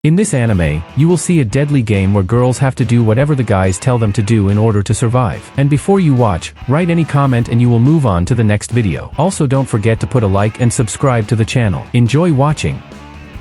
In this anime, you will see a deadly game where girls have to do whatever the guys tell them to do in order to survive. And before you watch, write any comment and you will move on to the next video. Also don't forget to put a like and subscribe to the channel. Enjoy watching.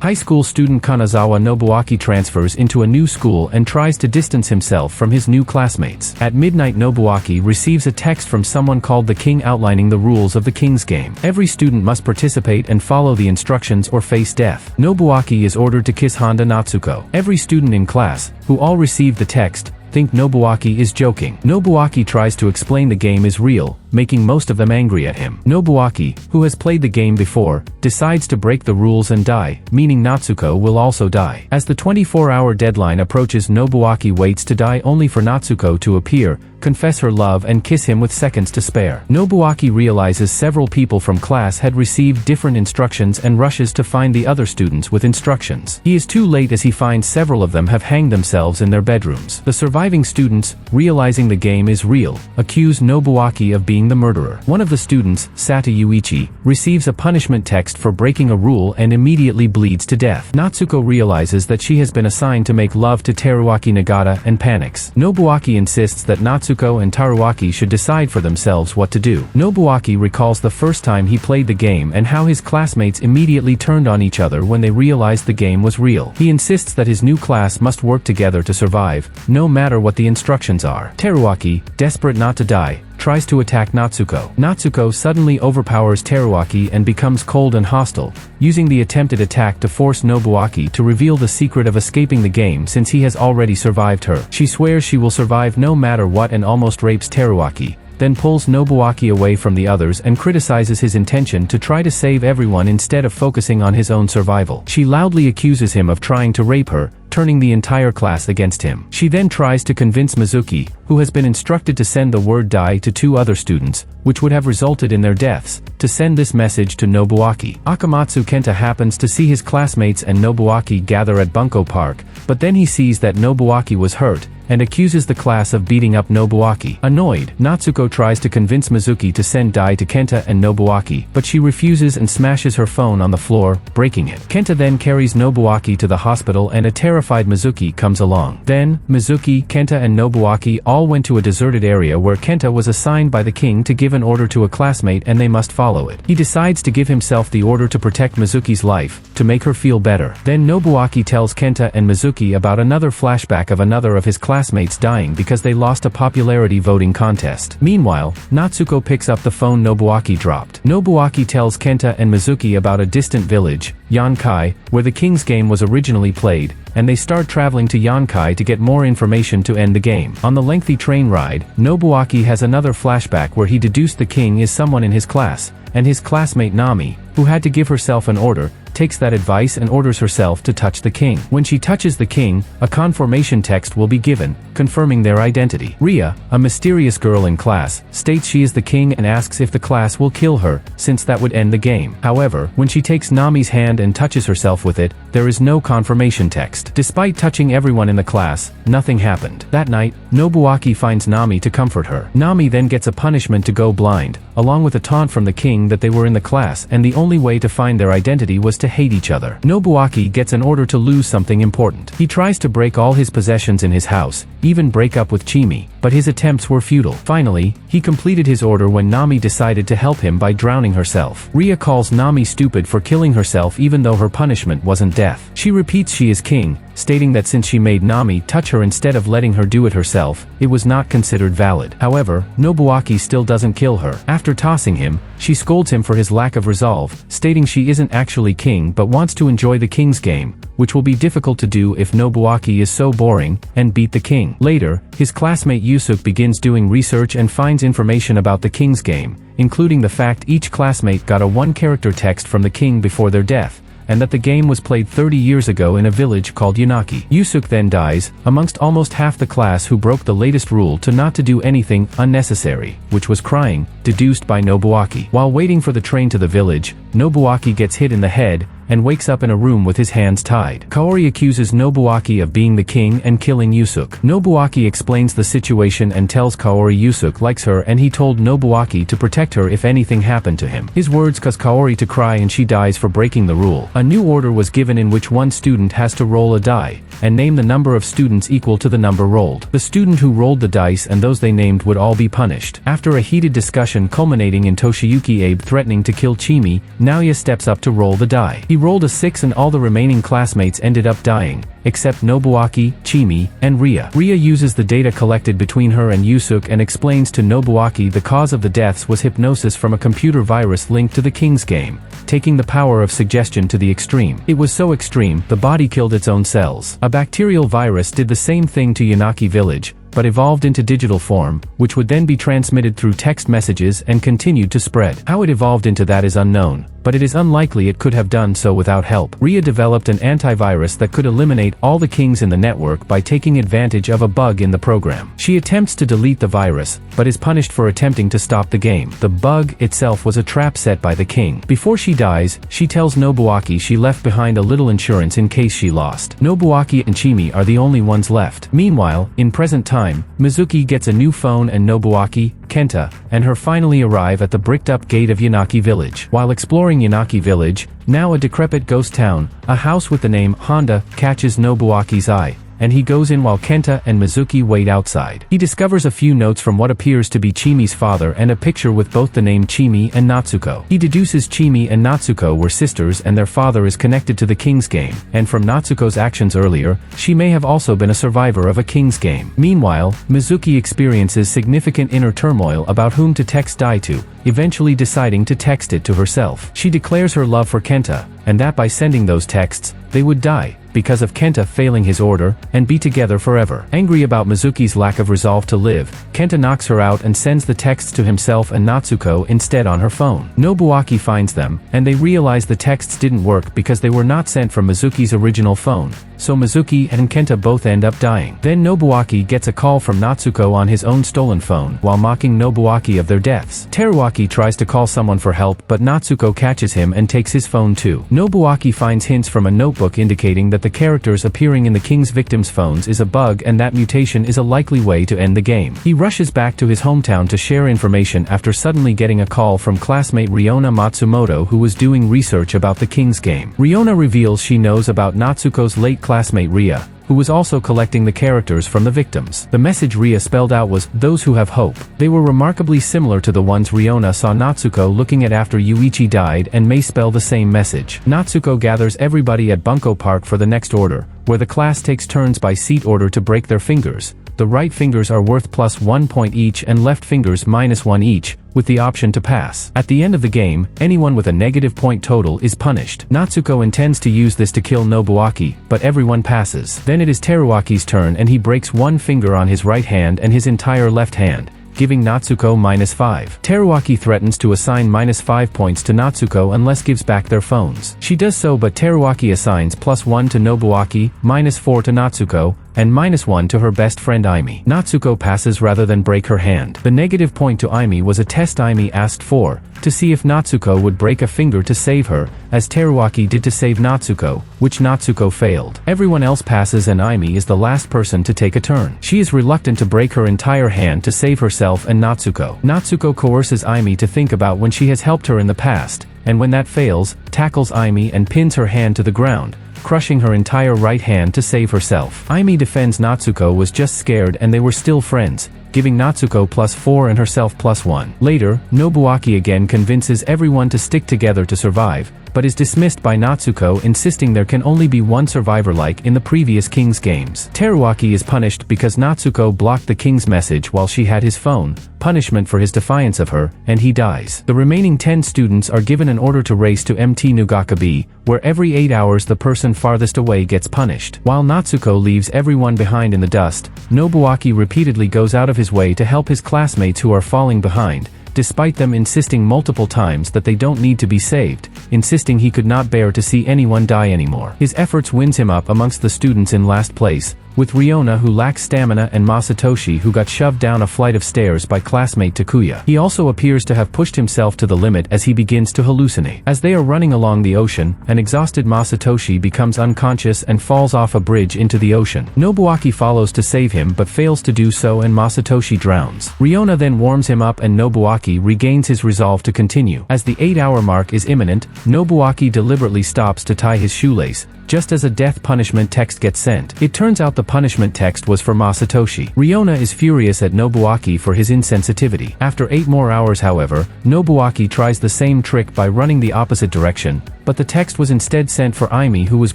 High school student Kanazawa Nobuaki transfers into a new school and tries to distance himself from his new classmates. At midnight, Nobuaki receives a text from someone called the King outlining the rules of the King's game. Every student must participate and follow the instructions or face death. Nobuaki is ordered to kiss Honda Natsuko. Every student in class, who all received the text, think Nobuaki is joking. Nobuaki tries to explain the game is real, making most of them angry at him. Nobuaki, who has played the game before, decides to break the rules and die, meaning Natsuko will also die. As the 24-hour deadline approaches, Nobuaki waits to die only for Natsuko to appear, confess her love and kiss him with seconds to spare. Nobuaki realizes several people from class had received different instructions and rushes to find the other students with instructions. He is too late as he finds several of them have hanged themselves in their bedrooms. The surviving students, realizing the game is real, accuse Nobuaki of being the murderer. One of the students, Sata Yuichi, receives a punishment text for breaking a rule and immediately bleeds to death. Natsuko realizes that she has been assigned to make love to Teruaki Nagata and panics. Nobuaki insists that Natsuko and Teruaki should decide for themselves what to do. Nobuaki recalls the first time he played the game and how his classmates immediately turned on each other when they realized the game was real. He insists that his new class must work together to survive, no matter what the instructions are. Teruaki, desperate not to die, tries to attack Natsuko. Natsuko suddenly overpowers Teruaki and becomes cold and hostile, using the attempted attack to force Nobuaki to reveal the secret of escaping the game since he has already survived her. She swears she will survive no matter what and almost rapes Teruaki, then pulls Nobuaki away from the others and criticizes his intention to try to save everyone instead of focusing on his own survival. She loudly accuses him of trying to rape her, turning the entire class against him. She then tries to convince Mizuki, who has been instructed to send the word die to two other students, which would have resulted in their deaths, to send this message to Nobuaki. Akamatsu Kenta happens to see his classmates and Nobuaki gather at Bunko Park, but then he sees that Nobuaki was hurt, and accuses the class of beating up Nobuaki. Annoyed, Natsuko tries to convince Mizuki to send dye to Kenta and Nobuaki, but she refuses and smashes her phone on the floor, breaking it. Kenta then carries Nobuaki to the hospital and a terrified Mizuki comes along. Then, Mizuki, Kenta and Nobuaki all went to a deserted area where Kenta was assigned by the king to give an order to a classmate and they must follow it. He decides to give himself the order to protect Mizuki's life, to make her feel better. Then Nobuaki tells Kenta and Mizuki about another flashback of another of his classmates dying because they lost a popularity voting contest. Meanwhile, Natsuko picks up the phone Nobuaki dropped. Nobuaki tells Kenta and Mizuki about a distant village, Yonkai, where the King's game was originally played, and they start traveling to Yonkai to get more information to end the game. On the lengthy train ride, Nobuaki has another flashback where he deduced the king is someone in his class, and his classmate Nami, who had to give herself an order, takes that advice and orders herself to touch the king. When she touches the king, a confirmation text will be given, confirming their identity. Ria, a mysterious girl in class, states she is the king and asks if the class will kill her, since that would end the game. However, when she takes Nami's hand and touches herself with it, there is no confirmation text. Despite touching everyone in the class, nothing happened. That night, Nobuaki finds Nami to comfort her. Nami then gets a punishment to go blind, along with a taunt from the king that they were in the class and the only way to find their identity was to hate each other. Nobuaki gets an order to lose something important. He tries to break all his possessions in his house, even break up with Chimi, but his attempts were futile. Finally, he completed his order when Nami decided to help him by drowning herself. Ria calls Nami stupid for killing herself even though her punishment wasn't death. She repeats she is king, stating that since she made Nami touch her instead of letting her do it herself, it was not considered valid. However, Nobuaki still doesn't kill her. After tossing him, she scolds him for his lack of resolve, stating she isn't actually king but wants to enjoy the king's game, which will be difficult to do if Nobuaki is so boring, and beat the king. Later, his classmate Yusuke begins doing research and finds information about the king's game, including the fact each classmate got a one-character text from the king before their death, and that the game was played 30 years ago in a village called Yunaki. Yusuke then dies, amongst almost half the class who broke the latest rule to not to do anything unnecessary, which was crying, deduced by Nobuaki. While waiting for the train to the village, Nobuaki gets hit in the head, and wakes up in a room with his hands tied. Kaori accuses Nobuaki of being the king and killing Yusuke. Nobuaki explains the situation and tells Kaori Yusuke likes her and he told Nobuaki to protect her if anything happened to him. His words cause Kaori to cry and she dies for breaking the rule. A new order was given in which one student has to roll a die, and name the number of students equal to the number rolled. The student who rolled the dice and those they named would all be punished. After a heated discussion culminating in Toshiyuki Abe threatening to kill Chimi, Naoya steps up to roll the die. He rolled a 6 and all the remaining classmates ended up dying, except Nobuaki, Chimi, and Ria. Ria uses the data collected between her and Yusuke and explains to Nobuaki the cause of the deaths was hypnosis from a computer virus linked to the King's game, taking the power of suggestion to the extreme. It was so extreme, the body killed its own cells. A bacterial virus did the same thing to Yanaki village, but evolved into digital form, which would then be transmitted through text messages and continued to spread. How it evolved into that is unknown, but it is unlikely it could have done so without help. Ria developed an antivirus that could eliminate all the kings in the network by taking advantage of a bug in the program. She attempts to delete the virus, but is punished for attempting to stop the game. The bug itself was a trap set by the king. Before she dies, she tells Nobuaki she left behind a little insurance in case she lost. Nobuaki and Chimi are the only ones left. Meanwhile, in present time, Mizuki gets a new phone and Nobuaki, Kenta, and her finally arrive at the bricked-up gate of Yanaki village. While exploring Yanaki village, now a decrepit ghost town, a house with the name Honda catches Nobuaki's eye, and he goes in while Kenta and Mizuki wait outside. He discovers a few notes from what appears to be Chimi's father and a picture with both the name Chimi and Natsuko. He deduces Chimi and Natsuko were sisters and their father is connected to the King's game, and from Natsuko's actions earlier, she may have also been a survivor of a King's game. Meanwhile, Mizuki experiences significant inner turmoil about whom to text Dai to, eventually deciding to text it to herself. She declares her love for Kenta, and that by sending those texts, they would die, because of Kenta failing his order, and be together forever. Angry about Mizuki's lack of resolve to live, Kenta knocks her out and sends the texts to himself and Natsuko instead on her phone. Nobuaki finds them, and they realize the texts didn't work because they were not sent from Mizuki's original phone, so Mizuki and Kenta both end up dying. Then Nobuaki gets a call from Natsuko on his own stolen phone while mocking Nobuaki of their deaths. Teruaki tries to call someone for help but Natsuko catches him and takes his phone too. Nobuaki finds hints from a notebook indicating that the characters appearing in the king's victims' phones is a bug and that mutation is a likely way to end the game. He rushes back to his hometown to share information after suddenly getting a call from classmate Riona Matsumoto who was doing research about the king's game. Riona reveals she knows about Natsuko's late classmate Ria, who was also collecting the characters from the victims. The message Ria spelled out was, "Those who have hope." They were remarkably similar to the ones Riona saw Natsuko looking at after Yuichi died and may spell the same message. Natsuko gathers everybody at Bunko Park for the next order, where the class takes turns by seat order to break their fingers. The right fingers are worth +1 point each and left fingers -1 each, with the option to pass. At the end of the game, anyone with a negative point total is punished. Natsuko intends to use this to kill Nobuaki, but everyone passes. Then it is Teruaki's turn and he breaks one finger on his right hand and his entire left hand, giving Natsuko -5. Teruaki threatens to assign -5 points to Natsuko unless gives back their phones. She does so but Teruaki assigns +1 to Nobuaki, -4 to Natsuko, and -1 to her best friend Aimi. Natsuko passes rather than break her hand. The negative point to Aimi was a test Aimi asked for, to see if Natsuko would break a finger to save her, as Teruaki did to save Natsuko, which Natsuko failed. Everyone else passes and Aimi is the last person to take a turn. She is reluctant to break her entire hand to save herself and Natsuko. Natsuko coerces Aimi to think about when she has helped her in the past, and when that fails, tackles Aimi and pins her hand to the ground, crushing her entire right hand to save herself. Aimi defends Natsuko was just scared and they were still friends, giving Natsuko +4 and herself +1. Later, Nobuaki again convinces everyone to stick together to survive, but is dismissed by Natsuko insisting there can only be one survivor like in the previous King's games. Teruaki is punished because Natsuko blocked the King's message while she had his phone, punishment for his defiance of her, and he dies. The remaining 10 students are given an order to race to MT Nugakabe, where every 8 hours the person farthest away gets punished. While Natsuko leaves everyone behind in the dust, Nobuaki repeatedly goes out of his way to help his classmates who are falling behind, despite them insisting multiple times that they don't need to be saved, insisting he could not bear to see anyone die anymore. His efforts wins him up amongst the students in last place, with Riona who lacks stamina and Masatoshi who got shoved down a flight of stairs by classmate Takuya. He also appears to have pushed himself to the limit as he begins to hallucinate. As they are running along the ocean, an exhausted Masatoshi becomes unconscious and falls off a bridge into the ocean. Nobuaki follows to save him but fails to do so and Masatoshi drowns. Riona then warms him up and Nobuaki regains his resolve to continue. As the 8-hour mark is imminent, Nobuaki deliberately stops to tie his shoelace, just as a death punishment text gets sent. It turns out the punishment text was for Masatoshi. Riona is furious at Nobuaki for his insensitivity. After 8 more hours however, Nobuaki tries the same trick by running the opposite direction, but the text was instead sent for Aimi who was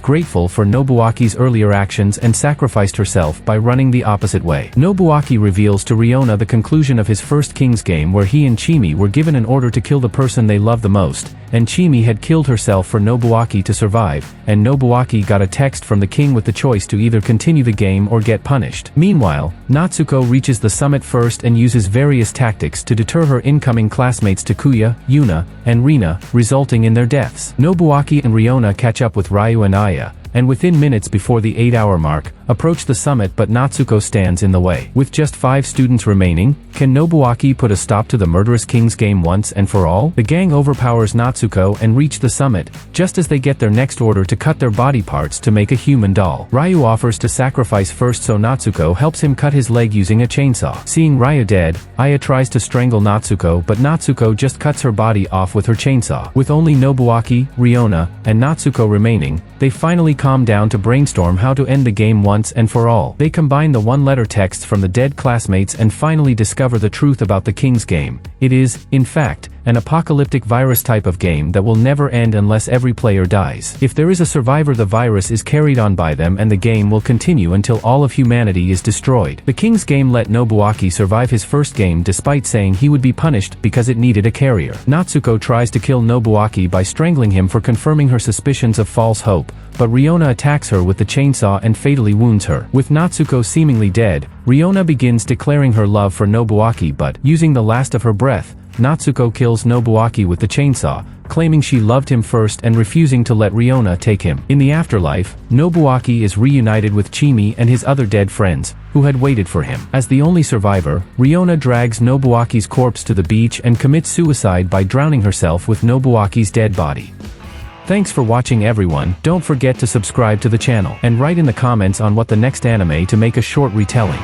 grateful for Nobuaki's earlier actions and sacrificed herself by running the opposite way. Nobuaki reveals to Riona the conclusion of his first King's game where he and Chimi were given an order to kill the person they love the most, and Chimi had killed herself for Nobuaki to survive, and Nobuaki got a text from the king with the choice to either continue the game or get punished. Meanwhile, Natsuko reaches the summit first and uses various tactics to deter her incoming classmates Takuya, Yuna, and Rina, resulting in their deaths. Nobuaki and Riona catch up with Ryu and Aya, and within minutes before the 8-hour mark, approach the summit but Natsuko stands in the way. With just 5 students remaining, can Nobuaki put a stop to the murderous King's game once and for all? The gang overpowers Natsuko and reach the summit, just as they get their next order to cut their body parts to make a human doll. Ryu offers to sacrifice first so Natsuko helps him cut his leg using a chainsaw. Seeing Ryu dead, Aya tries to strangle Natsuko but Natsuko just cuts her body off with her chainsaw. With only Nobuaki, Riona, and Natsuko remaining, they finally calm down to brainstorm how to end the game once and for all. They combine the one-letter texts from the dead classmates and finally discover the truth about the King's game. It is, in fact, an apocalyptic virus type of game that will never end unless every player dies. If there is a survivor, the virus is carried on by them and the game will continue until all of humanity is destroyed. The King's game let Nobuaki survive his first game despite saying he would be punished because it needed a carrier. Natsuko tries to kill Nobuaki by strangling him for confirming her suspicions of false hope, but Riona attacks her with the chainsaw and fatally wounds her. With Natsuko seemingly dead, Riona begins declaring her love for Nobuaki but, using the last of her breath, Natsuko kills Nobuaki with the chainsaw, claiming she loved him first and refusing to let Riona take him. In the afterlife, Nobuaki is reunited with Chimi and his other dead friends, who had waited for him. As the only survivor, Riona drags Nobuaki's corpse to the beach and commits suicide by drowning herself with Nobuaki's dead body. Thanks for watching everyone. Don't forget to subscribe to the channel and write in the comments on what the next anime to make a short retelling.